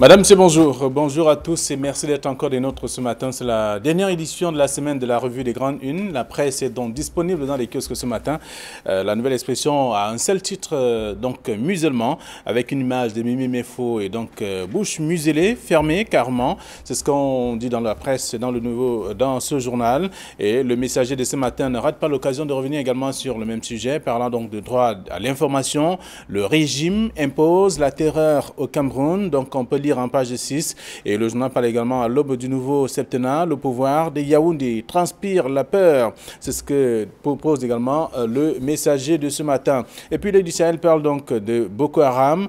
Madame, c'est bonjour. Bonjour à tous et merci d'être encore des nôtres ce matin. C'est la dernière édition de la semaine de la revue des Grandes Unes. La presse est donc disponible dans les kiosques ce matin. La nouvelle expression a un seul titre, donc musulman, avec une image de Mimi Mefo et donc bouche muselée, fermée carrément. C'est ce qu'on dit dans la presse, dans ce journal. Et le messager de ce matin ne rate pas l'occasion de revenir également sur le même sujet, parlant donc de droit à l'information. Le régime impose la terreur au Cameroun, donc on peut lire en page 6. Et le journal parle également à l'aube du nouveau septennat. Le pouvoir de Yaoundé transpire la peur. C'est ce que propose également le messager de ce matin. Et puis l'Œil du Sahel parle donc de Boko Haram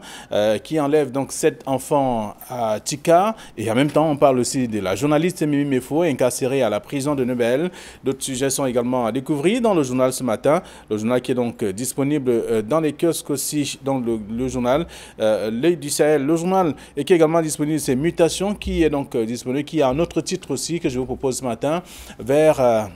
qui enlève donc 7 enfants à Tika. Et en même temps, on parle aussi de la journaliste Mimi Mefo incarcérée à la prison de Nebel. D'autres sujets sont également à découvrir dans le journal ce matin. Le journal qui est donc disponible dans les kiosques aussi, dans le journal L'Œil du Sahel. Le journal et qui est également disponible, c'est Mutation qui est donc disponible, qui a un autre titre aussi que je vous propose ce matin, vers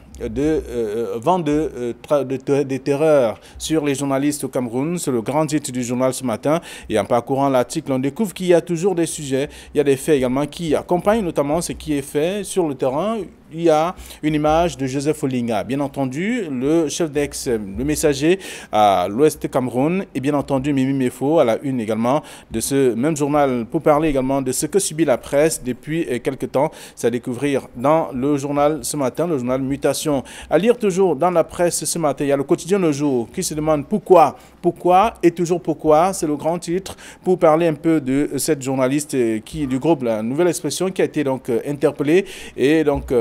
vent des terreurs sur les journalistes au Cameroun. C'est le grand titre du journal ce matin. Et en parcourant l'article, on découvre qu'il y a toujours des sujets, il y a des faits également qui accompagnent notamment ce qui est fait sur le terrain. Il y a une image de Joseph Olinga, bien entendu, le chef d'ex, le messager à l'ouest Cameroun, et bien entendu Mimi Mefo à la une également de ce même journal pour parler également de ce que subit la presse depuis quelques temps. C'est à découvrir dans le journal ce matin, le journal Mutation. À lire toujours dans la presse ce matin, il y a le quotidien Le Jour qui se demande pourquoi et toujours pourquoi. C'est le grand titre pour parler un peu de cette journaliste du groupe La Nouvelle Expression qui a été donc interpellée et donc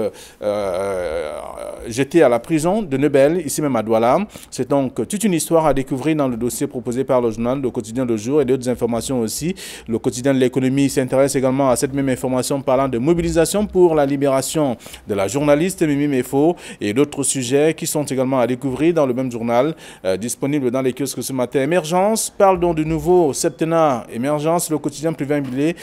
jeté à la prison de Nebel, ici même à Douala. C'est donc toute une histoire à découvrir dans le dossier proposé par le journal, le quotidien Le Jour et d'autres informations aussi. Le quotidien de l'économie s'intéresse également à cette même information parlant de mobilisation pour la libération de la journaliste Mimi Mefo et d'autres sujets qui sont également à découvrir dans le même journal, disponible dans les kiosques ce matin. Émergence parle donc du nouveau septennat. Émergence, le quotidien privé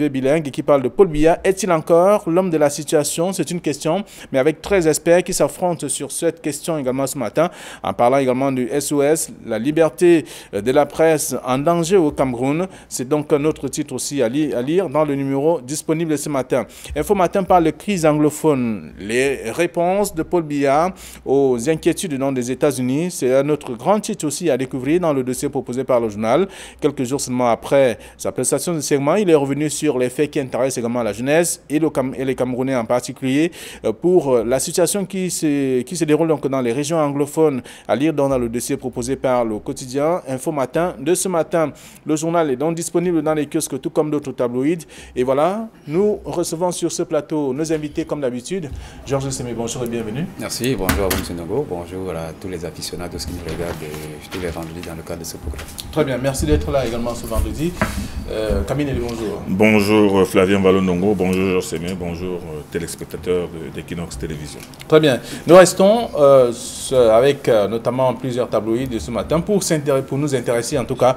bilingue qui parle de Paul Biya. Est-il encore l'homme de la situation? C'est une question, mais avec 13 experts qui s'affrontent sur cette question également ce matin, en parlant également du SOS, la liberté de la presse en danger au Cameroun. C'est donc un autre titre aussi à lire dans le numéro disponible ce matin. Info Matin parle de crise anglophone. Les réponses de Paul Biya aux inquiétudes des États-Unis, c'est un autre grand titre aussi à découvrir dans le dossier proposé par le journal. Quelques jours seulement après sa prestation de serment, il est revenu sur les faits qui intéressent également la jeunesse et les Camerounais en particulier pour la situation qui se déroule donc dans les régions anglophones, à lire dans le dossier proposé par le quotidien Info Matin de ce matin. Le journal est donc disponible dans les kiosques tout comme d'autres tabloïds. Et voilà, nous recevons sur ce plateau nos invités comme d'habitude. Georges Semé, bonjour et bienvenue. Merci, bonjour à vous M. Nogo, bonjour à tous les aficionados qui nous regardent tous les vendredis dans le cadre de ce programme. Très bien, merci d'être là également ce vendredi. Camille, bonjour. Bonjour Flavien Vallon-Dongo, bonjour Georges Semé, bonjour téléspectateurs d'Equinox Télévision. Très bien. Nous restons avec notamment plusieurs tabloïds de ce matin pour nous intéresser en tout cas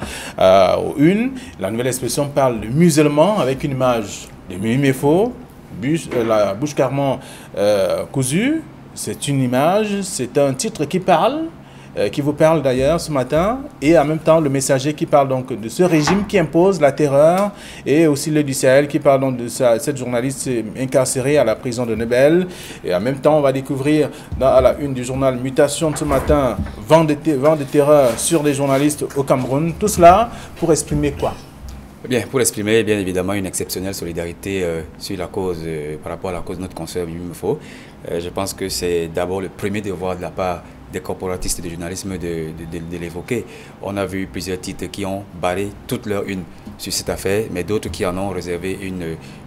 aux unes. La Nouvelle Expression parle de musulman avec une image de Mimi Mefo, la bouche carrément cousue. C'est une image, c'est un titre qui vous parle d'ailleurs ce matin, et en même temps le messager qui parle donc de ce régime qui impose la terreur, et aussi l'Œil du Sahel qui parle donc de cette journaliste incarcérée à la prison de Nebel. Et en même temps on va découvrir à la une du journal Mutation de ce matin, vent de terreur sur les journalistes au Cameroun. Tout cela pour exprimer quoi? Bien, pour exprimer bien évidemment une exceptionnelle solidarité sur la cause, par rapport à la cause de notre consoeur Mimi Mefo. Je pense que c'est d'abord le premier devoir de la part des corporatistes de journalisme de l'évoquer. On a vu plusieurs titres qui ont barré toute leur une sur cette affaire, mais d'autres qui en ont réservé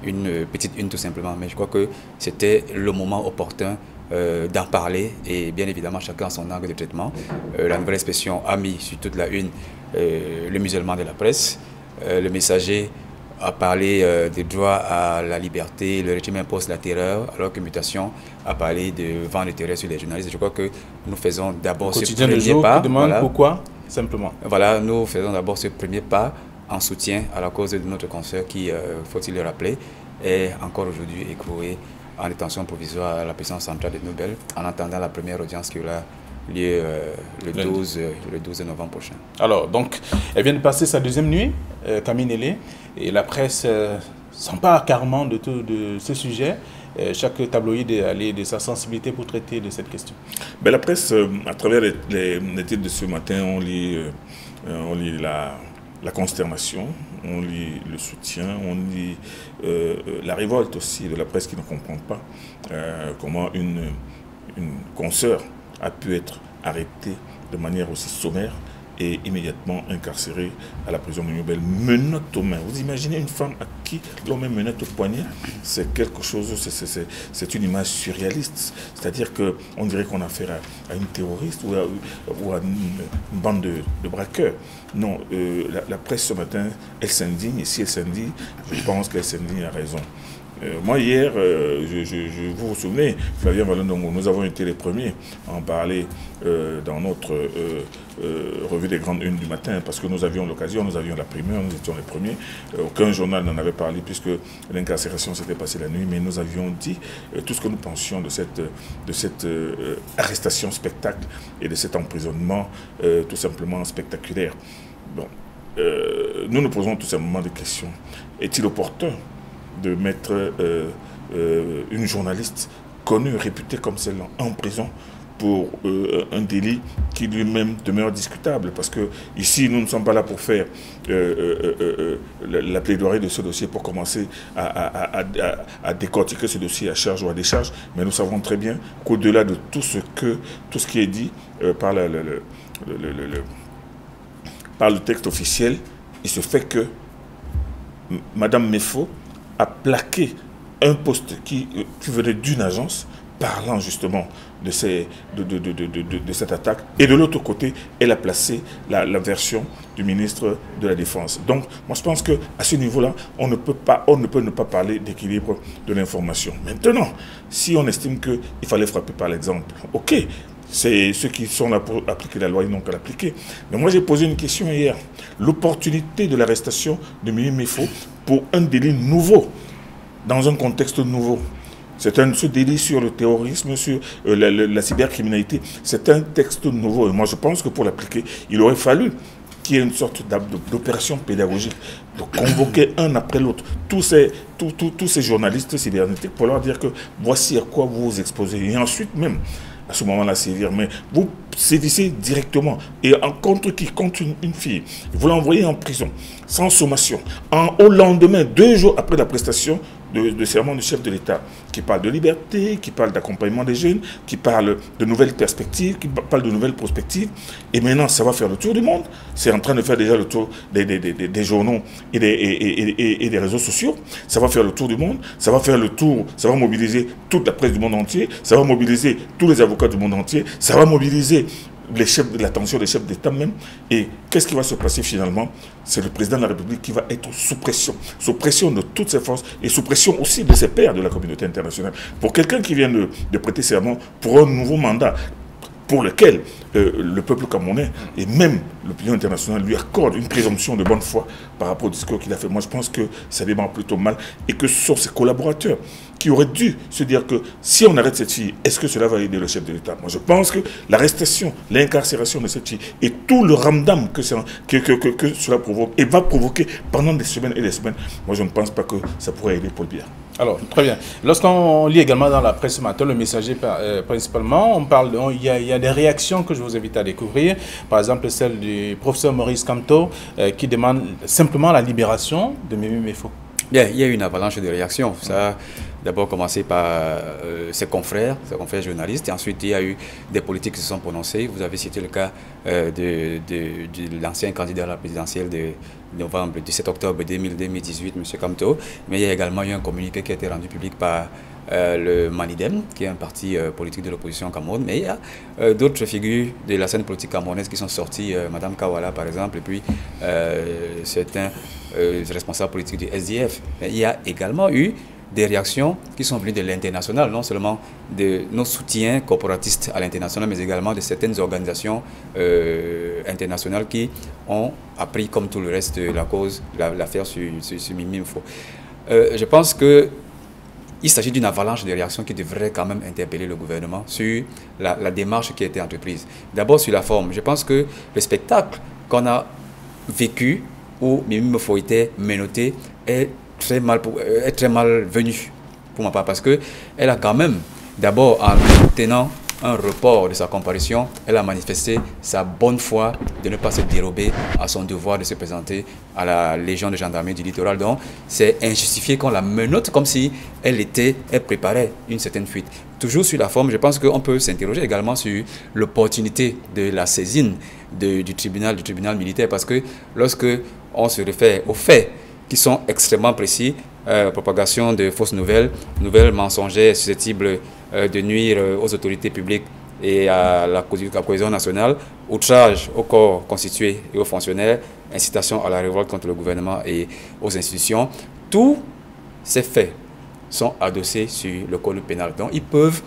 une petite une tout simplement. Mais je crois que c'était le moment opportun d'en parler, et bien évidemment chacun a son angle de traitement. La Nouvelle Expression a mis sur toute la une le musulman de la presse. Le messager a parlé des droits à la liberté, le régime impose la terreur, alors que Mutation a parlé de vent de terreur sur les journalistes. Je crois que nous faisons d'abord ce premier pas. Qui demande pourquoi, simplement. Voilà, nous faisons d'abord ce premier pas en soutien à la cause de notre consoeur qui, faut-il le rappeler, est encore aujourd'hui écroué en détention provisoire à la prison centrale de Nebel, en attendant la première audience qui aura lieu le 12 novembre prochain. Alors, donc, elle vient de passer sa deuxième nuit Kaminele, et la presse s'empare carrément de ce sujet. Chaque tabloïd est allé de sa sensibilité pour traiter de cette question. Ben, la presse, à travers les titres de ce matin, on lit la consternation, on lit le soutien, on lit la révolte aussi de la presse qui ne comprend pas comment une consoeur a pu être arrêtée de manière aussi sommaire et immédiatement incarcérée à la prison de Nobel, menottes aux mains. Vous imaginez une femme à qui l'on met menottes au poignet? C'est quelque chose, c'est une image surréaliste. C'est-à-dire qu'on dirait qu'on a affaire à une terroriste ou à une bande de braqueurs. Non, la presse ce matin, elle s'indigne, et si elle s'indigne, je pense qu'elle s'indigne à raison. Moi, hier, vous vous souvenez, Flavien Valondongo, nous avons été les premiers à en parler dans notre revue des grandes unes du matin, parce que nous avions l'occasion, nous avions la primeur, nous étions les premiers. Aucun journal n'en avait parlé, puisque l'incarcération s'était passée la nuit, mais nous avions dit tout ce que nous pensions de cette arrestation spectacle et de cet emprisonnement tout simplement spectaculaire. Bon, nous nous posons tout simplement des questions. Est-il opportun de mettre une journaliste connue, réputée comme celle-là, en prison pour un délit qui lui-même demeure discutable? Parce que ici, nous ne sommes pas là pour faire la plaidoirie de ce dossier, pour commencer à décortiquer ce dossier à charge ou à décharge, mais nous savons très bien qu'au-delà de tout ce qui est dit par le texte officiel, il se fait que Madame Mefo a plaqué un poste qui venait d'une agence parlant justement de cette attaque. Et de l'autre côté, elle a placé la version du ministre de la Défense. Donc, moi je pense qu'à ce niveau-là, on ne peut ne pas parler d'équilibre de l'information. Maintenant, si on estime qu'il fallait frapper par l'exemple, ok, c'est ceux qui sont là pour appliquer la loi, ils n'ont qu'à l'appliquer. Mais moi j'ai posé une question hier. L'opportunité de l'arrestation de Mimi Mefo pour un délit nouveau, dans un contexte nouveau. Ce délit sur le terrorisme, sur la cybercriminalité, c'est un texte nouveau. Et moi je pense que pour l'appliquer, il aurait fallu qu'il y ait une sorte d'opération pédagogique, de convoquer un après l'autre tous ces journalistes cybernétiques pour leur dire que voici à quoi vous vous exposez. Et ensuite même, à ce moment-là, sévir, mais vous sévissez directement. Et contre qui? Contre une fille. Vous l'envoyez en prison, sans sommation. Au lendemain, 2 jours après la prestation de serment du chef de l'État, qui parle de liberté, qui parle d'accompagnement des jeunes, qui parle de nouvelles perspectives, qui parle de nouvelles prospectives. Et maintenant, ça va faire le tour du monde. C'est en train de faire déjà le tour des journaux et des réseaux sociaux. Ça va faire le tour du monde. Ça va faire le tour, ça va mobiliser toute la presse du monde entier. Ça va mobiliser tous les avocats du monde entier. Ça va mobiliser l'attention des chefs d'État même. Et qu'est-ce qui va se passer finalement? C'est le président de la République qui va être sous pression de toutes ses forces et sous pression aussi de ses pairs de la communauté internationale. Pour quelqu'un qui vient de prêter serment pour un nouveau mandat, pour lequel le peuple camerounais et même l'opinion internationale lui accorde une présomption de bonne foi par rapport au discours qu'il a fait. Moi, je pense que ça démarre plutôt mal et que ce sont ses collaborateurs qui auraient dû se dire que si on arrête cette fille, est-ce que cela va aider le chef de l'État? Moi, je pense que l'arrestation, l'incarcération de cette fille et tout le ramdam que cela provoque et va provoquer pendant des semaines et des semaines, moi, je ne pense pas que ça pourrait aider Paul Biya. Alors, très bien. Lorsqu'on lit également dans la presse ce matin, le Messager principalement, on parle, il y a des réactions que je vous invite à découvrir. Par exemple, celle du professeur Maurice Kamto qui demande simplement la libération de Mimi Mefo. Bien, il y a eu une avalanche de réactions. Ça a d'abord commencé par ses confrères journalistes, et ensuite il y a eu des politiques qui se sont prononcés. Vous avez cité le cas de l'ancien candidat à la présidentielle de novembre, 17 octobre 2018, M. Kamto, mais il y a également eu un communiqué qui a été rendu public par le Manidem, qui est un parti politique de l'opposition au Cameroun, mais il y a d'autres figures de la scène politique camerounaise qui sont sorties, Mme Kawala par exemple, et puis certains responsables politiques du SDF. Mais il y a également eu des réactions qui sont venues de l'international, non seulement de nos soutiens corporatistes à l'international, mais également de certaines organisations internationales qui ont appris, comme tout le reste de la cause, l'affaire sur Mimi Mefo. Je pense que il s'agit d'une avalanche de réactions qui devrait quand même interpeller le gouvernement sur la démarche qui a été entreprise. D'abord sur la forme. Je pense que le spectacle qu'on a vécu où Mimi Mefo était menotté est très mal venue pour ma part, parce qu'elle a quand même, d'abord en tenant un report de sa comparution, elle a manifesté sa bonne foi de ne pas se dérober à son devoir de se présenter à la Légion de gendarmerie du littoral. Donc, c'est injustifié qu'on la menotte comme si elle préparait une certaine fuite. Toujours sur la forme, je pense qu'on peut s'interroger également sur l'opportunité de la saisine du tribunal militaire, parce que lorsque on se réfère aux faits qui sont extrêmement précis, propagation de fausses nouvelles mensongères susceptibles de nuire aux autorités publiques et à la cohésion nationale, outrage au corps constitué et aux fonctionnaires, incitation à la révolte contre le gouvernement et aux institutions. Tous ces faits sont adossés sur le code pénal. Donc, ils peuvent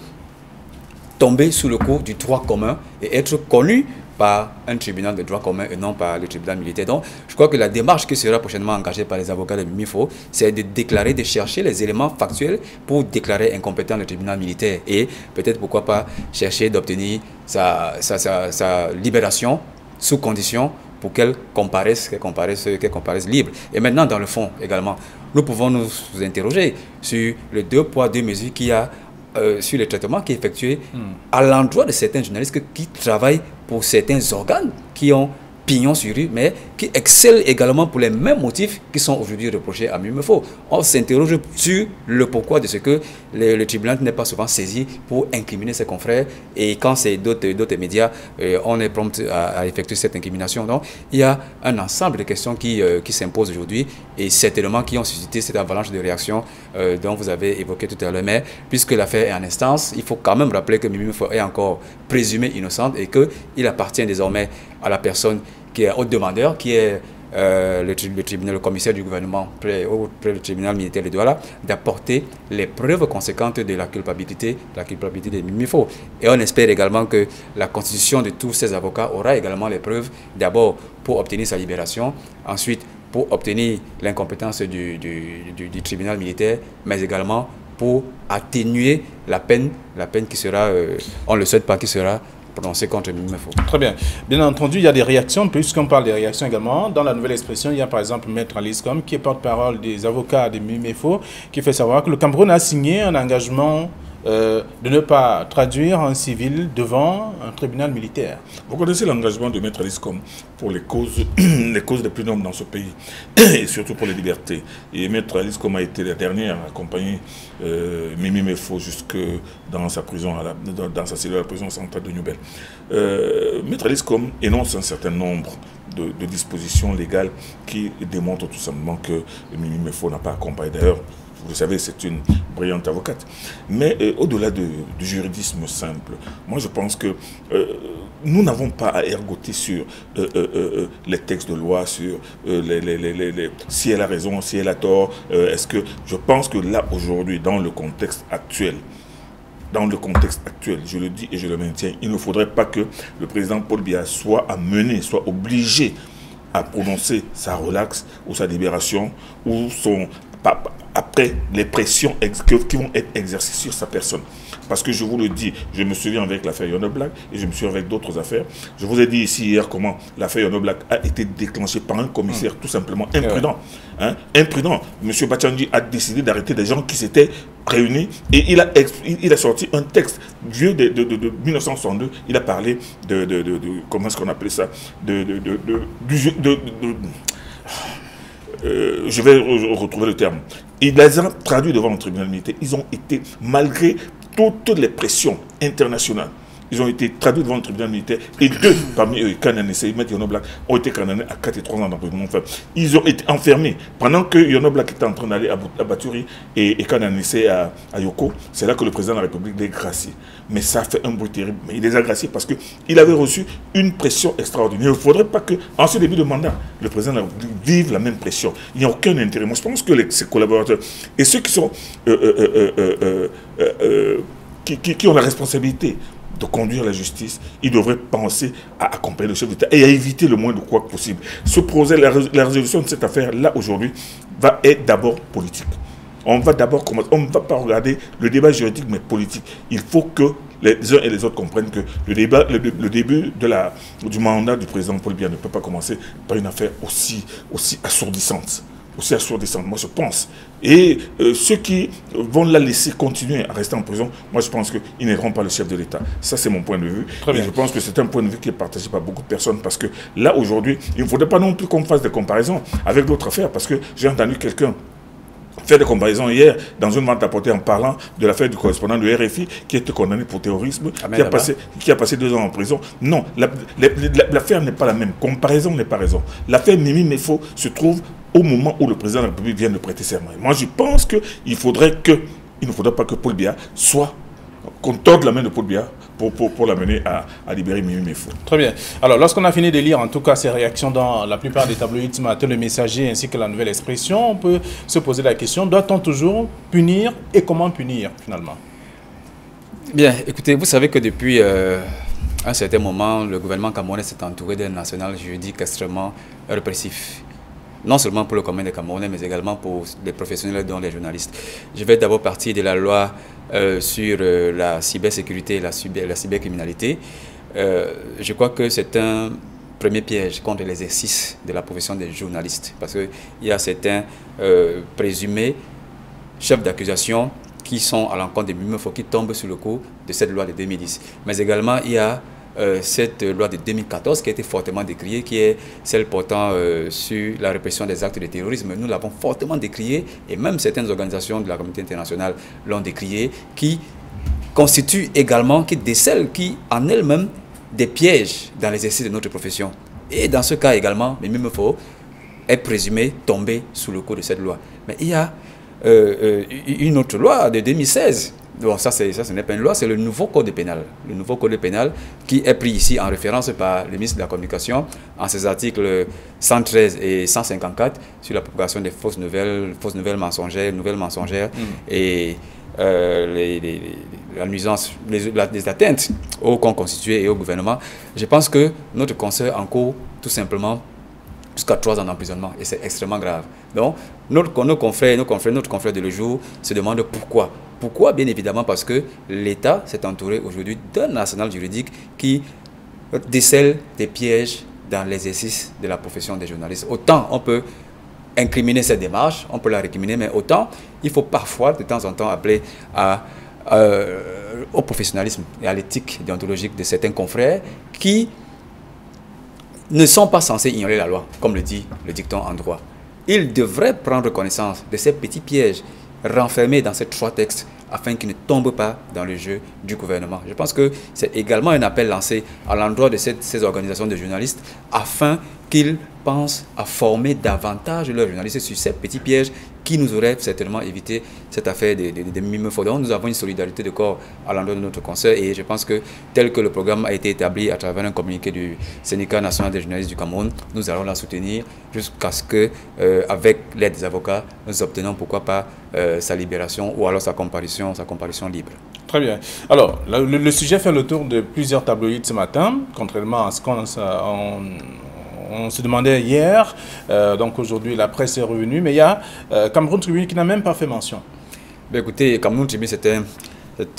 tomber sous le coup du droit commun et être connus par un tribunal de droit commun et non par le tribunal militaire. Donc, je crois que la démarche qui sera prochainement engagée par les avocats de Mimi Mefo, c'est de chercher les éléments factuels pour déclarer incompétent le tribunal militaire et peut-être, pourquoi pas, chercher d'obtenir sa libération sous condition pour qu'elle comparaisse libre. Et maintenant, dans le fond également, nous pouvons nous interroger sur le 2 poids 2 mesures qu'il y a sur le traitement qui est effectué à l'endroit de certains journalistes qui travaillent pour certains organes qui ont pignon sur rue, mais qui excellent également pour les mêmes motifs qui sont aujourd'hui reprochés à Mimi Mefo. On s'interroge sur le pourquoi de ce que le tribunal n'est pas souvent saisi pour incriminer ses confrères, et quand c'est d'autres médias, on est prompt à effectuer cette incrimination. Donc, il y a un ensemble de questions qui s'imposent aujourd'hui et certainement qui ont suscité cette avalanche de réactions dont vous avez évoqué tout à l'heure. Mais puisque l'affaire est en instance, il faut quand même rappeler que Mimi Mefo est encore présumée innocente et qu'il appartient désormais à la personne qui est au demandeur, qui est le commissaire du gouvernement près le tribunal militaire de Douala, d'apporter les preuves conséquentes de la culpabilité de Mimi Mefo. Et on espère également que la constitution de tous ces avocats aura également les preuves, d'abord pour obtenir sa libération, ensuite pour obtenir l'incompétence du tribunal militaire, mais également pour atténuer la peine qui sera, on ne le souhaite pas, qui sera prononcé contre Mimi Mefo. Très bien. Bien entendu, il y a des réactions, puisqu'on parle des réactions également. Dans la nouvelle expression, il y a par exemple Maître Alice Com, qui est porte-parole des avocats de Mimi Mefo, qui fait savoir que le Cameroun a signé un engagement de ne pas traduire en civil devant un tribunal militaire. Vous connaissez l'engagement de Maître Alice Com pour les causes les plus nobles dans ce pays, et surtout pour les libertés. Et Maître Alice Com a été la dernière à accompagner Mimi Mefo jusque dans sa prison, dans sa cellule à la prison centrale de Newbel. Maître Alice Com énonce un certain nombre de dispositions légales qui démontrent tout simplement que Mimi Mefo n'a pas accompagné. D'ailleurs, vous savez, c'est une brillante avocate. Mais au-delà du juridisme simple, moi je pense que nous n'avons pas à ergoter sur les textes de loi, sur si elle a raison, si elle a tort. Je pense que là, aujourd'hui, dans le contexte actuel, je le dis et je le maintiens, il ne faudrait pas que le président Paul Biya soit obligé à prononcer sa relaxe ou sa libération ou après les pressions qui vont être exercées sur sa personne. Parce que je vous le dis, je me souviens avec l'affaire Yono Black et je me souviens avec d'autres affaires. Je vous ai dit ici hier comment l'affaire Yono Black a été déclenchée par un commissaire tout simplement imprudent. Hein, imprudent. M. Bachandi a décidé d'arrêter des gens qui s'étaient réunis et il a sorti un texte vieux de 1962. Il a parlé comment est-ce qu'on appelait ça, je vais retrouver le terme. Il les a traduits devant le tribunal militaire. Ils ont été, malgré toutes les pressions internationales, ils ont été traduits devant le tribunal militaire. Et deux parmi eux, Kananese et Yono Black, ont été condamnés à 4 et 3 ans d'emprisonnement. Ils ont été enfermés. Pendant que Yono Black était en train d'aller à Baturi et Kananese à Yoko, c'est là que le président de la République les gracie. Mais ça fait un bruit terrible. Mais il les a graciés parce qu'il avait reçu une pression extraordinaire. Il ne faudrait pas qu'en ce début de mandat, le président de la République vive la même pression. Il n'y a aucun intérêt. Moi, je pense que ses collaborateurs et ceux qui sont qui ont la responsabilité de conduire la justice, ils devraient penser à accompagner le chef d'État et à éviter le moins de quoi possible. Ce projet, la résolution de cette affaire-là aujourd'hui, va être d'abord politique. On va d'abord commencer, on ne va pas regarder le débat juridique mais politique. Il faut que les uns et les autres comprennent que le début du mandat du président Paul Biya ne peut pas commencer par une affaire aussi assourdissante. Moi je pense. Et ceux qui vont la laisser continuer à rester en prison, moi je pense qu'ils n'aideront pas le chef de l'État. Ça c'est mon point de vue. Et je pense que c'est un point de vue qui est partagé par beaucoup de personnes parce que là aujourd'hui, il ne faudrait pas non plus qu'on fasse des comparaisons avec d'autres affaires parce que j'ai entendu quelqu'un faire des comparaisons hier dans une vente apportée en parlant de l'affaire du correspondant de RFI qui a été condamné pour terrorisme, qui a passé 2 ans en prison. Non, l'affaire n'est pas la même. Comparaison n'est pas raison. L'affaire Mimi Mefo se trouve au moment où le président de la République vient de prêter serment. Moi, je pense qu'il ne faudrait pas que Paul Biya qu'on torde la main de Paul Biya pour l'amener à libérer Mimi Mefo. Très bien. Alors, lorsqu'on a fini de lire, en tout cas, ces réactions dans la plupart des tabloïds ce matin, le Messager ainsi que la Nouvelle Expression, on peut se poser la question, doit-on toujours punir et comment punir, finalement? Bien, écoutez, vous savez que depuis un certain moment, le gouvernement camerounais s'est entouré d'un national juridique extrêmement répressif. Non seulement pour le commun des Camerounais, mais également pour les professionnels, dont les journalistes. Je vais d'abord partir de la loi sur la cybersécurité et la cybercriminalité. Je crois que c'est un premier piège contre l'exercice de la profession des journalistes, parce qu'il y a certains présumés chefs d'accusation qui sont à l'encontre des Mimi Mefo, qui tombent sous le coup de cette loi de 2010. Mais également, il y a cette loi de 2014 qui a été fortement décriée, qui est celle portant sur la répression des actes de terrorisme. Nous l'avons fortement décriée, et même certaines organisations de la communauté internationale l'ont décriée, qui constitue également, qui décèle, qui en elle-même des pièges dans l'exercice de notre profession. Et dans ce cas également, Mimi Mefo est présumé tomber sous le coup de cette loi. Mais il y a une autre loi de 2016. Bon, ça ce n'est pas une loi, c'est le nouveau code pénal. Le nouveau code pénal qui est pris ici en référence par le ministre de la Communication en ses articles 113 et 154 sur la propagation des fausses nouvelles mensongères, et la nuisance, les atteintes aux corps constitués et au gouvernement. Je pense que notre consoeur encourt tout simplement jusqu'à 3 ans d'emprisonnement, et c'est extrêmement grave. Donc, notre confrère de Le Jour se demandent pourquoi. Pourquoi? Bien évidemment parce que l'État s'est entouré aujourd'hui d'un arsenal juridique qui décèle des pièges dans l'exercice de la profession des journalistes. Autant on peut incriminer cette démarche, on peut la récriminer, mais autant il faut parfois de temps en temps appeler au professionnalisme et à l'éthique déontologique de certains confrères qui ne sont pas censés ignorer la loi, comme le dit le dicton en droit. Ils devraient prendre connaissance de ces petits pièges renfermés dans ces 3 textes afin qu'ils ne tombent pas dans le jeu du gouvernement. Je pense que c'est également un appel lancé à l'endroit de ces organisations de journalistes afin qu'ils pensent à former davantage leurs journalistes sur ces petits pièges qui nous auraient certainement évité cette affaire de Mimi Mefo. Donc nous avons une solidarité de corps à l'endroit de notre consoeur, et je pense que tel que le programme a été établi à travers un communiqué du syndicat national des journalistes du Cameroun, nous allons la soutenir jusqu'à ce que, avec l'aide des avocats, nous obtenons pourquoi pas sa libération ou alors sa comparution libre. Très bien. Alors, le sujet fait le tour de plusieurs tabloïds ce matin, contrairement à ce qu'on se demandait hier. Donc aujourd'hui, la presse est revenue, mais il y a Cameroun Tribune qui n'a même pas fait mention. Ben écoutez, Cameroun Tribune, c'est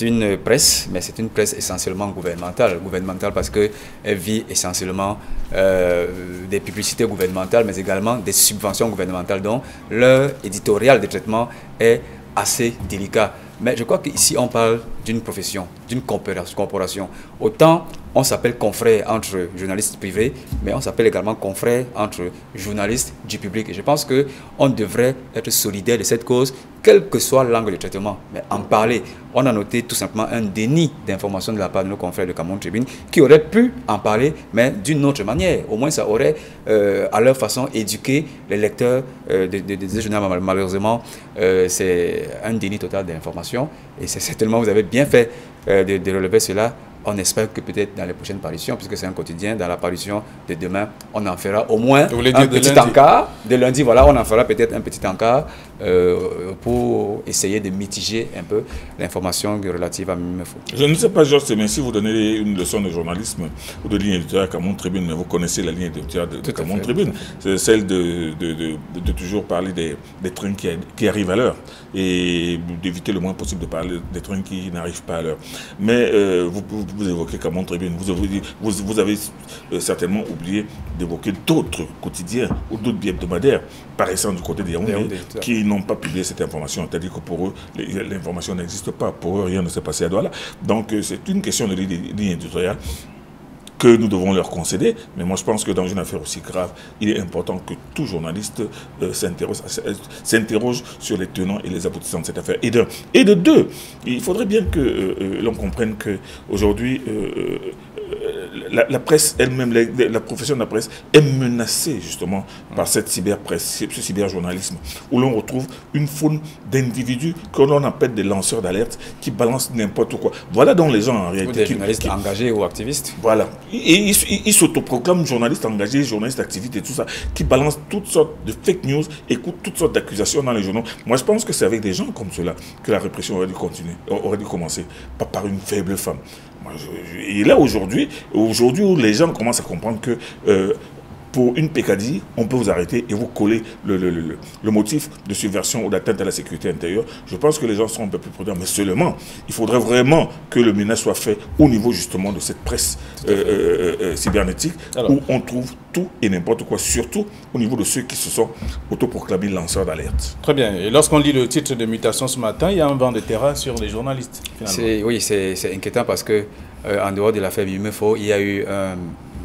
une presse, mais c'est une presse essentiellement gouvernementale. Gouvernementale parce qu'elle vit essentiellement des publicités gouvernementales, mais également des subventions gouvernementales, dont leur éditorial de traitement est assez délicat. Mais je crois qu'ici, on parle d'une profession, d'une corporation. Autant on s'appelle confrère entre journalistes privés, mais on s'appelle également confrère entre journalistes du public. Et je pense qu'on devrait être solidaire de cette cause, quel que soit l'angle de traitement. Mais en parler, on a noté tout simplement un déni d'information de la part de nos confrères de Cameroun Tribune, qui auraient pu en parler, mais d'une autre manière. Au moins, ça aurait, à leur façon, éduqué les lecteurs des journaux. Malheureusement, c'est un déni total d'information. Et c'est certainement, vous avez bien fait de relever cela. on espère que peut-être dans les prochaines parutions, puisque c'est un quotidien, dans la parution de demain, on en fera au moins un petit encart. De lundi, voilà, on en fera peut-être un petit encart pour essayer de mitiger un peu l'information relative à Mimefo. Je ne sais pas, Georges, mais si vous donnez une leçon de journalisme ou de ligne éditoriale à Cameroun Tribune, mais vous connaissez la ligne éditoriale de Cameroun Tribune, c'est celle de toujours parler des trains qui arrivent à l'heure et d'éviter le moins possible de parler des trains qui n'arrivent pas à l'heure. Mais vous évoquez Cameroun Tribune, vous avez certainement oublié d'évoquer d'autres quotidiens ou d'autres hebdomadaires paraissant du côté des Yaoundé qui n'ont pas publié cette information. C'est-à-dire que pour eux, l'information n'existe pas. Pour eux, rien ne s'est passé à Douala. Donc c'est une question de ligne éditoriale que nous devons leur concéder. Mais moi, je pense que dans une affaire aussi grave, il est important que tout journaliste s'interroge sur les tenants et les aboutissants de cette affaire. Et de deux, il faudrait bien que l'on comprenne qu'aujourd'hui, la presse elle-même, la profession de la presse est menacée justement par cette cyberpresse, ce cyberjournalisme, où l'on retrouve une faune d'individus que l'on appelle des lanceurs d'alerte qui balancent n'importe quoi. Voilà donc les gens en réalité. Ou des journalistes engagés ou activistes. Voilà. Et ils s'autoproclament journalistes engagés, journalistes activistes et tout ça, qui balancent toutes sortes de fake news, écoutent toutes sortes d'accusations dans les journaux. Moi, je pense que c'est avec des gens comme cela que la répression aurait dû continuer, aurait dû commencer, pas par une faible femme. Et là, aujourd'hui où les gens commencent à comprendre que pour une pécadille, on peut vous arrêter et vous coller le motif de subversion ou d'atteinte à la sécurité intérieure. Je pense que les gens seront un peu plus prudents. Mais seulement, il faudrait vraiment que le ménage soit fait au niveau justement de cette presse cybernétique. Alors, où on trouve tout et n'importe quoi, surtout au niveau de ceux qui se sont autoproclamés lanceurs d'alerte. Très bien. Et lorsqu'on lit le titre de Mutation ce matin, il y a un vent de terrain sur les journalistes. Oui, c'est inquiétant parce que en dehors de l'affaire Mimefo, il y a eu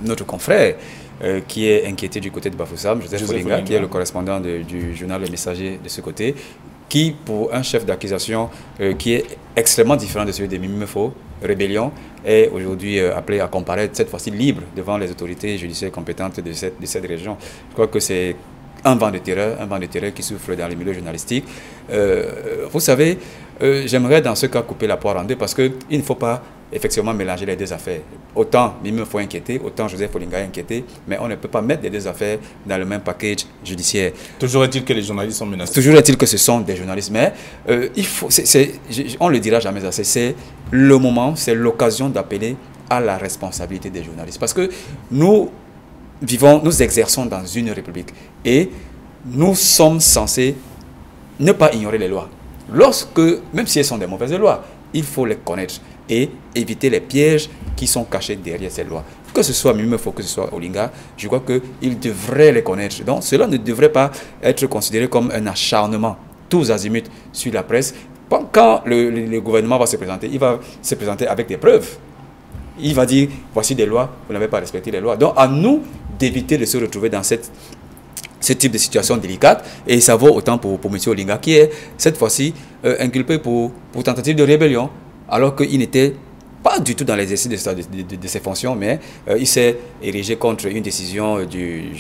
notre confrère qui est inquiété du côté de Bafoussam, Joseph Folinga, qui est le correspondant du journal Le Messager de ce côté, qui, pour un chef d'accusation qui est extrêmement différent de celui de Mimefo, Rébellion, est aujourd'hui appelé à comparaître, cette fois-ci libre, devant les autorités judiciaires compétentes de cette région. Je crois que c'est un vent de terreur qui souffle dans les milieux journalistiques. Vous savez, j'aimerais dans ce cas couper la poire en deux parce qu'il ne faut pas effectivement mélanger les deux affaires. Autant Mimefo inquiété, autant Joseph Folinga inquiété, mais on ne peut pas mettre les deux affaires dans le même package judiciaire. Toujours est-il que les journalistes sont menacés. Toujours est-il que ce sont des journalistes, mais on ne le dira jamais assez, c'est le moment, c'est l'occasion d'appeler à la responsabilité des journalistes. Parce que nous exerçons dans une république et nous sommes censés ne pas ignorer les lois. Même si elles sont des mauvaises lois, il faut les connaître et éviter les pièges qui sont cachés derrière ces lois. Que ce soit Mimefo, que ce soit Olinga, je crois qu'ils devraient les connaître. Donc cela ne devrait pas être considéré comme un acharnement tous azimuts sur la presse. Quand le gouvernement va se présenter, il va se présenter avec des preuves. Il va dire, voici des lois, vous n'avez pas respecté les lois. Donc à nous d'éviter de se retrouver dans ce type de situation délicate, et ça vaut autant pour M. Olinga, qui est cette fois-ci inculpé pour tentative de rébellion, alors qu'il n'était pas du tout dans l'exercice de ses fonctions, mais il s'est érigé contre une décision du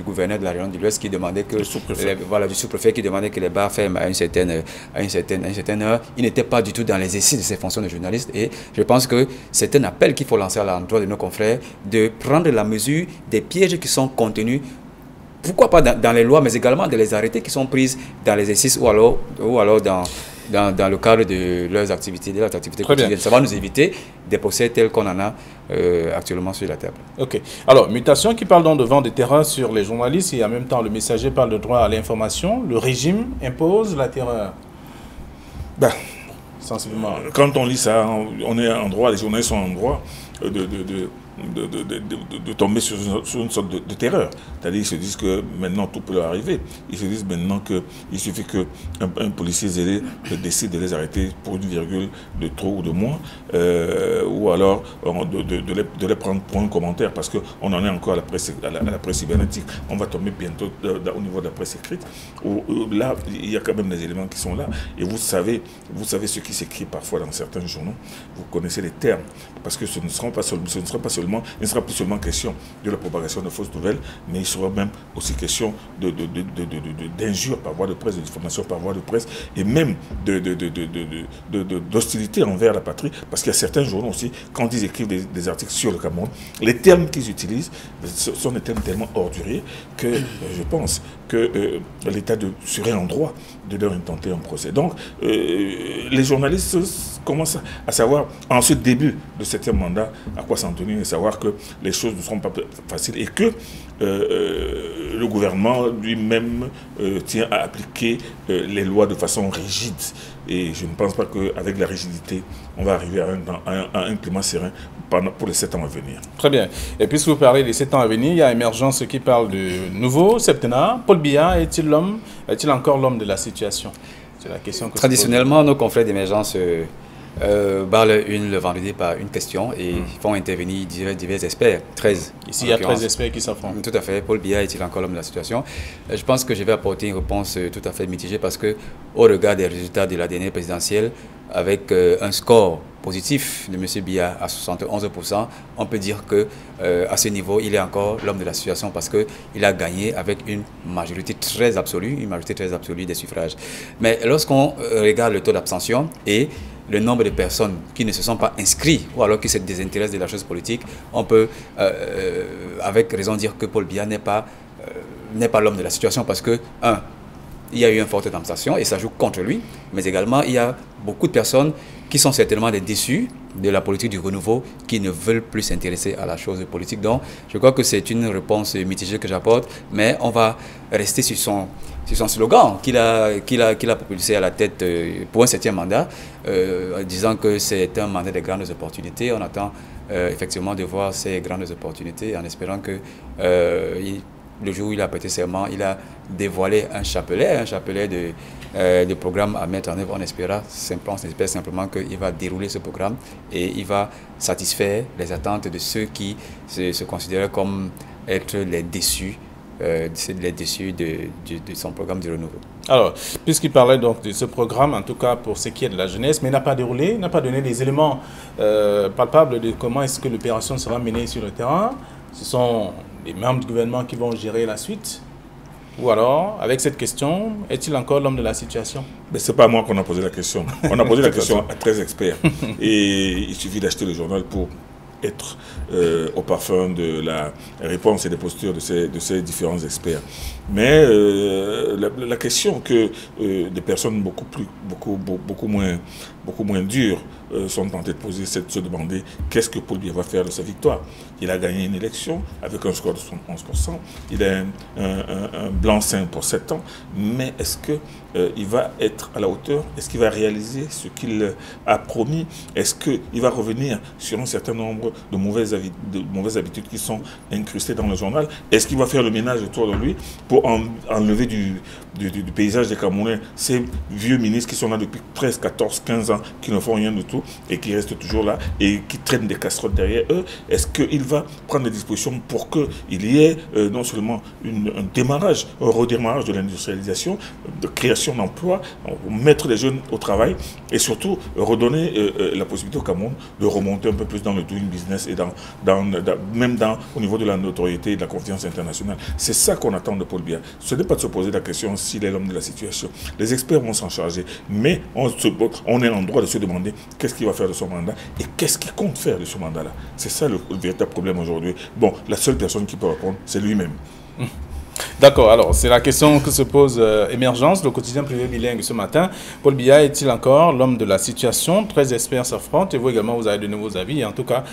gouverneur de la région de l'Ouest qui demandait que, du sous-préfet qui demandait que les bars ferment à une certaine heure. Il n'était pas du tout dans l'exercice de ses fonctions de journaliste, et je pense que c'est un appel qu'il faut lancer à l'endroit de nos confrères de prendre la mesure des pièges qui sont contenus. Pourquoi pas dans les lois, mais également dans les arrêtés qui sont prises dans l'exercice ou alors dans le cadre de leurs activités, quotidiennes. Ça va nous éviter des procès tels qu'on en a actuellement sur la table. Ok. Alors, Mutation qui parle donc de vent de terreur sur les journalistes et en même temps le Messager parle de droit à l'information. Le régime impose la terreur. Sensiblement. Quand on lit ça, on est en droit, les journalistes sont en droit de tomber sur une sorte de terreur. C'est-à-dire qu'ils se disent que maintenant tout peut leur arriver. Ils se disent maintenant qu'il suffit qu'un policier zélé décide de les arrêter pour une virgule de trop ou de moins, ou alors de les prendre pour un commentaire, parce qu'on en est encore à la presse cybernétique. On va tomber bientôt au niveau de la presse écrite, où là, il y a quand même des éléments qui sont là. Et vous savez ce qui s'écrit parfois dans certains journaux. Vous connaissez les termes, parce que ce ne sera pas seulement seulement, il ne sera plus seulement question de la propagation de fausses nouvelles, mais il sera même aussi question d'injures par voie de presse, de diffamation par voie de presse, et même d'hostilité envers la patrie, parce qu'il y a certains journaux aussi, quand ils écrivent des articles sur le Cameroun, les termes qu'ils utilisent sont des termes tellement orduriers que je pense que l'État serait en droit de leur intenter un procès. Donc, les journalistes commencent à savoir, en ce début de 7e mandat, à quoi s'en tenir et savoir que les choses ne seront pas faciles et que le gouvernement lui-même tient à appliquer les lois de façon rigide. Et je ne pense pas qu'avec la rigidité, on va arriver à un climat serein pour les 7 ans à venir. Très bien. Et puisque vous parlez des 7 ans à venir, il y a Émergence qui parle du nouveau septennat. Paul Biya est-il encore l'homme de la situation? C'est la question que traditionnellement, nos confrères d'Émergence parlent le vendredi par une question et font intervenir divers experts, 13. Ici, il y a 13 experts qui s'affrontent. Tout à fait. Paul Biya est-il encore l'homme de la situation? Je pense que je vais apporter une réponse tout à fait mitigée parce que, au regard des résultats de la dernière présidentielle, avec un score positif de M. Biya à 71%, on peut dire que à ce niveau, il est encore l'homme de la situation parce qu'il a gagné avec une majorité très absolue, des suffrages. Mais lorsqu'on regarde le taux d'abstention et le nombre de personnes qui ne se sont pas inscrits ou alors qui se désintéressent de la chose politique, on peut avec raison dire que Paul Biya n'est pas l'homme de la situation parce que, il y a eu une forte abstention et ça joue contre lui, mais également il y a beaucoup de personnes qui sont certainement des déçus de la politique du renouveau, qui ne veulent plus s'intéresser à la chose politique. Donc, je crois que c'est une réponse mitigée que j'apporte, mais on va rester sur son slogan qu'il a propulsé à la tête pour un 7e mandat, disant que c'est un mandat de grandes opportunités. On attend effectivement de voir ces grandes opportunités en espérant que le jour où il a prêté serment, il a dévoilé un chapelet de programme à mettre en œuvre. On espère simplement qu'il va dérouler ce programme et il va satisfaire les attentes de ceux qui se considèrent comme être les déçus de son programme de renouveau. Alors, puisqu'il parlait donc de ce programme, en tout cas pour ce qui est de la jeunesse, mais n'a pas déroulé, n'a pas donné des éléments palpables de comment est-ce que l'opération sera menée sur le terrain. Ce sont les membres du gouvernement qui vont gérer la suite. Ou alors, avec cette question, est-il encore l'homme de la situation? Mais ce n'est pas à moi qu'on a posé la question. On a posé la question à 13 experts. Et il suffit d'acheter le journal pour être au parfum de la réponse et des postures de ces différents experts. Mais la question que des personnes beaucoup moins dures sont tentées de poser, c'est de se demander qu'est-ce que Paul Biya va faire de sa victoire. Il a gagné une élection avec un score de 71%, il a un blanc-seing pour 7 ans, mais est-ce qu'il va être à la hauteur? Est-ce qu'il va réaliser ce qu'il a promis? Est-ce qu'il va revenir sur un certain nombre de mauvaises habitudes qui sont incrustées dans le journal? Est-ce qu'il va faire le ménage autour de lui pour enlever du paysage des Camerounais ces vieux ministres qui sont là depuis 13, 14, 15 ans, qui ne font rien du tout et qui restent toujours là et qui traînent des casseroles derrière eux? Est-ce qu'il va prendre des dispositions pour qu'il y ait non seulement un démarrage, un redémarrage de l'industrialisation, de création d'emplois, mettre les jeunes au travail et surtout redonner la possibilité au Cameroun de remonter un peu plus dans le doing business et même au niveau de la notoriété et de la confiance internationale? C'est ça qu'on attend de Paul Biya. Ce n'est pas de se poser la question s'il est l'homme de la situation. Les experts vont s'en charger, mais on est en droit de se demander qu'est-ce qu'il va faire de son mandat et qu'est-ce qu'il compte faire de ce mandat-là. C'est ça le véritable problème aujourd'hui. Bon, la seule personne qui peut répondre, c'est lui-même. D'accord, alors c'est la question que se pose Émergence, le quotidien privé bilingue ce matin. Paul Biya est-il encore l'homme de la situation? 13 experts s'affrontent et vous également, vous avez de nouveaux avis, en tout cas,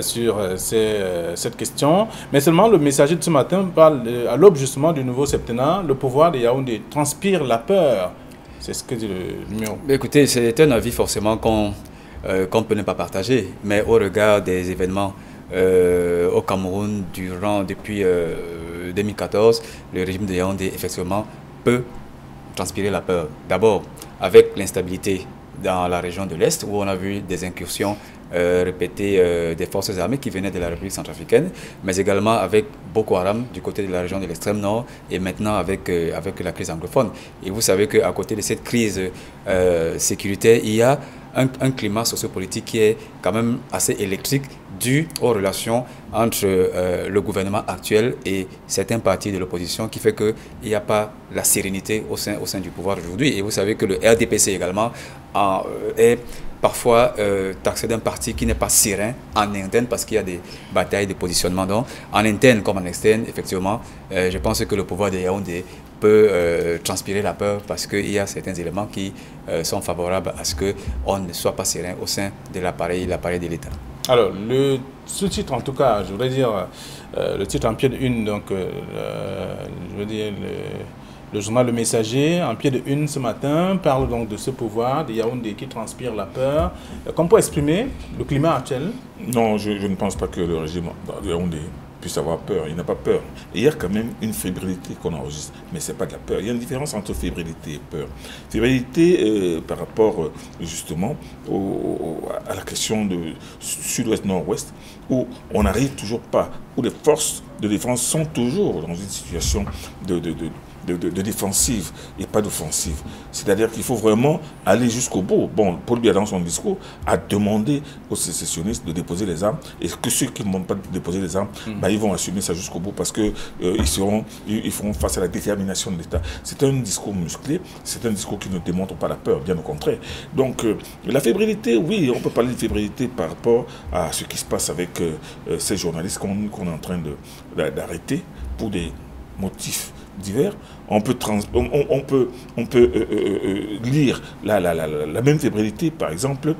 sur cette question. Mais seulement, le messager de ce matin parle à l'aube justement du nouveau septennat. Le pouvoir de Yaoundé transpire la peur. C'est ce que dit le numéro. Écoutez, c'est un avis forcément qu'on peut ne pas partager, mais au regard des événements au Cameroun depuis 2014, le régime de Yaoundé effectivement peut transpirer la peur. D'abord avec l'instabilité dans la région de l'Est où on a vu des incursions répétées des forces armées qui venaient de la République centrafricaine, mais également avec Boko Haram du côté de la région de l'extrême nord et maintenant avec la crise anglophone. Et vous savez qu'à côté de cette crise sécuritaire, il y a un climat sociopolitique qui est quand même assez électrique dû aux relations entre le gouvernement actuel et certains partis de l'opposition qui fait qu'il n'y a pas la sérénité au sein du pouvoir aujourd'hui. Et vous savez que le RDPC également est parfois taxé d'un parti qui n'est pas serein en interne parce qu'il y a des batailles de positionnement. Donc, en interne comme en externe, effectivement, je pense que le pouvoir de Yaoundé peut transpirer la peur parce qu'il y a certains éléments qui sont favorables à ce qu'on ne soit pas serein au sein de l'appareil de l'État. Alors, le sous-titre, en tout cas, je voudrais dire, le titre en pied de une, donc, je veux dire, le journal Le Messager, en pied de une ce matin, parle donc de ce pouvoir de Yaoundé qui transpire la peur. Comment pour exprimer le climat actuel? Non, je ne pense pas que le régime de Yaoundé puisse avoir peur. Il n'a pas peur. Et il y a quand même une fébrilité qu'on enregistre, mais ce n'est pas de la peur. Il y a une différence entre fébrilité et peur. Fébrilité par rapport justement à la question de sud-ouest-nord-ouest, où on n'arrive toujours pas, où les forces de défense sont toujours dans une situation de défensive et pas d'offensive. C'est-à-dire qu'il faut vraiment aller jusqu'au bout. Bon, Paul Biya, dans son discours, a demandé aux sécessionnistes de déposer les armes et que ceux qui ne vont pas déposer les armes, ils vont assumer ça jusqu'au bout parce qu'ils ils feront face à la détermination de l'État. C'est un discours musclé, c'est un discours qui ne démontre pas la peur, bien au contraire. Donc, la fébrilité, oui, on peut parler de fébrilité par rapport à ce qui se passe avec ces journalistes qu'on est en train d'arrêter pour des motifs divers. On peut lire la même fébrilité, par exemple,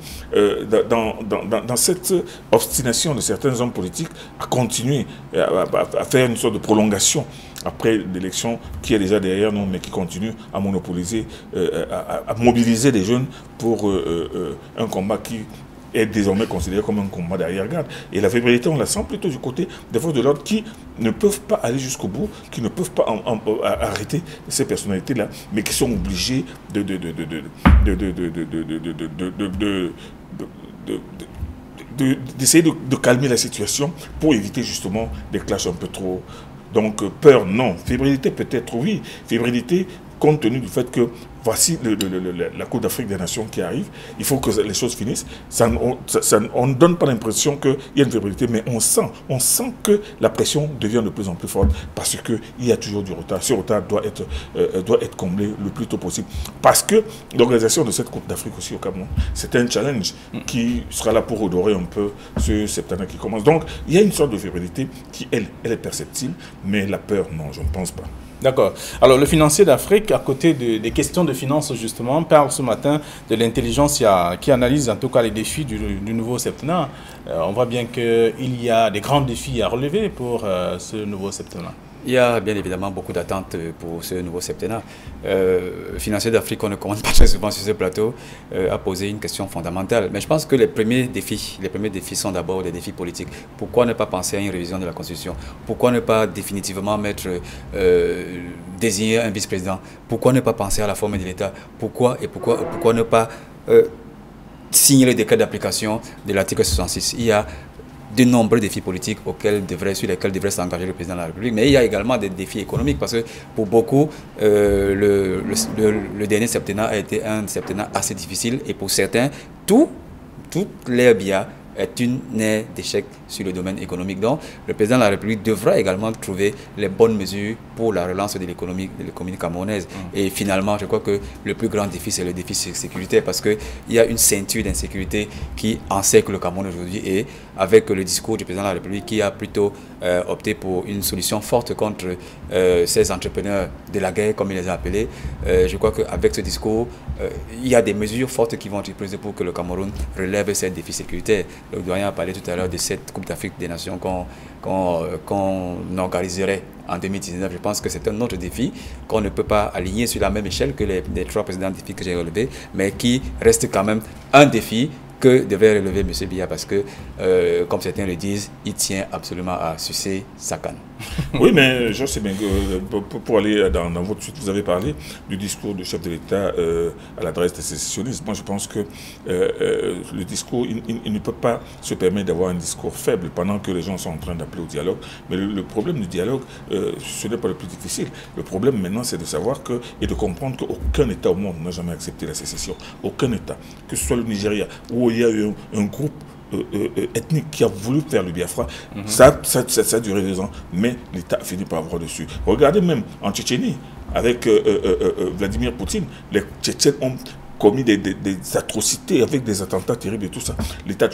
dans cette obstination de certains hommes politiques à continuer à faire une sorte de prolongation après l'élection qui est déjà derrière nous, mais qui continue à monopoliser, à mobiliser les jeunes pour un combat qui est désormais considéré comme un combat d'arrière-garde. Et la fébrilité, on la sent plutôt du côté des forces de l'ordre qui ne peuvent pas aller jusqu'au bout, qui ne peuvent pas arrêter ces personnalités-là, mais qui sont obligées d'essayer de calmer la situation pour éviter justement des clashs un peu trop. Donc peur, non. Fébrilité peut-être, oui. Fébrilité, compte tenu du fait que voici la Coupe d'Afrique des Nations qui arrive, il faut que les choses finissent. On ne donne pas l'impression qu'il y a une fébrilité, mais on sent que la pression devient de plus en plus forte parce qu'il y a toujours du retard. Ce retard doit être comblé le plus tôt possible. Parce que l'organisation de cette Coupe d'Afrique aussi au Cameroun, c'est un challenge qui sera là pour redorer un peu ce septembre qui commence. Donc, il y a une sorte de fébrilité qui, elle est perceptible, mais la peur, non, je ne pense pas. D'accord. Alors, le financier d'Afrique, à côté des questions de finances, justement, parle ce matin de l'intelligence qui analyse en tout cas les défis du nouveau septennat. On voit bien qu'il y a des grands défis à relever pour ce nouveau septennat. Il y a bien évidemment beaucoup d'attentes pour ce nouveau septennat. Financier d'Afrique, on ne commande pas très souvent sur ce plateau, a posé une question fondamentale. Mais je pense que les premiers défis sont d'abord des défis politiques. Pourquoi ne pas penser à une révision de la Constitution? Pourquoi ne pas définitivement désigner un vice-président? Pourquoi ne pas penser à la forme de l'État? Pourquoi ne pas signer le décret d'application de l'article 66? Il y a de nombreux défis politiques sur lesquels devrait s'engager le président de la République, mais il y a également des défis économiques parce que pour beaucoup, le dernier septennat a été un septennat assez difficile et pour certains, toute l'ère Biya est une ère d'échec sur le domaine économique. Donc, le président de la République devra également trouver les bonnes mesures pour la relance de l'économie camerounaise. Et finalement, je crois que le plus grand défi, c'est le défi sécuritaire parce qu'il y a une ceinture d'insécurité qui encercle le Cameroun aujourd'hui. Et avec le discours du président de la République qui a plutôt opté pour une solution forte contre ces entrepreneurs de la guerre, comme il les a appelés, je crois qu'avec ce discours, il y a des mesures fortes qui vont être prises pour que le Cameroun relève ces défis sécuritaires. Le doyen a parlé tout à l'heure de cette Coupe d'Afrique des Nations qu'on organiserait en 2019. Je pense que c'est un autre défi qu'on ne peut pas aligner sur la même échelle que les trois précédents défis que j'ai relevés, mais qui reste quand même un défi que devait relever M. Biya parce que, comme certains le disent, il tient absolument à sucer sa canne. Oui, mais je sais bien que pour aller dans votre suite, vous avez parlé du discours du chef de l'État à l'adresse des sécessionnistes. Moi, je pense que le discours, il ne peut pas se permettre d'avoir un discours faible pendant que les gens sont en train d'appeler au dialogue. Mais le problème du dialogue, ce n'est pas le plus difficile. Le problème maintenant, c'est de savoir et de comprendre qu'aucun État au monde n'a jamais accepté la sécession. Aucun État, que ce soit le Nigeria, où il y a eu un groupe ethnique qui a voulu faire le Biafra. Ça a duré 2 ans, mais l'État a fini par avoir dessus. Regardez même en Tchétchénie, avec Vladimir Poutine, les Tchétchènes ont commis des atrocités avec des attentats terribles et tout ça. L'État,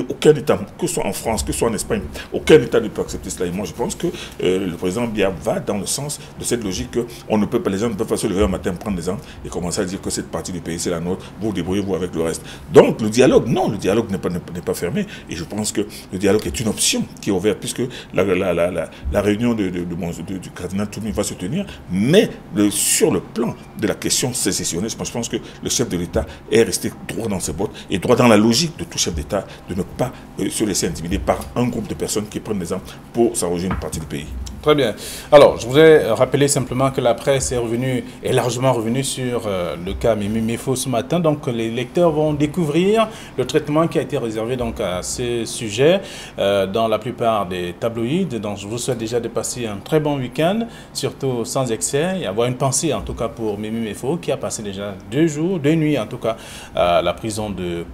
aucun État, que ce soit en France, que ce soit en Espagne, aucun État ne peut accepter cela. Et moi, je pense que le président Biya va dans le sens de cette logique que les gens ne peuvent pas se lever un matin, prendre des armes et commencer à dire que cette partie du pays, c'est la nôtre, vous débrouillez-vous avec le reste. Donc, le dialogue, non, le dialogue n'est pas fermé. Et je pense que le dialogue est une option qui est ouverte, puisque la réunion du cardinal Toumi va se tenir, mais sur le plan de la question sécessionniste, je pense que le chef de l'État est resté droit dans ses bottes et droit dans la logique de tout chef d'État de ne pas se laisser intimider par un groupe de personnes qui prennent des armes pour s'arroger une partie du pays. Très bien. Alors, je voudrais rappeler simplement que la presse est largement revenue sur le cas Mimi Mefo ce matin. Donc, les lecteurs vont découvrir le traitement qui a été réservé donc, à ce sujet dans la plupart des tabloïds. Donc, je vous souhaite déjà de passer un très bon week-end, surtout sans excès, et avoir une pensée en tout cas pour Mimi Mefo qui a passé déjà 2 nuits en tout cas à la prison de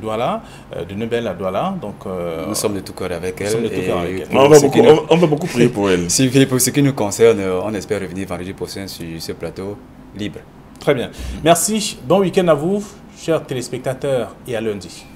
Douala, de Nebel à Douala. Donc, nous sommes de tout cœur avec elle. On va beaucoup prier pour elle. Pour ce qui nous concerne, on espère revenir vendredi prochain sur ce plateau libre. Très bien. Merci. Bon week-end à vous, chers téléspectateurs, et à lundi.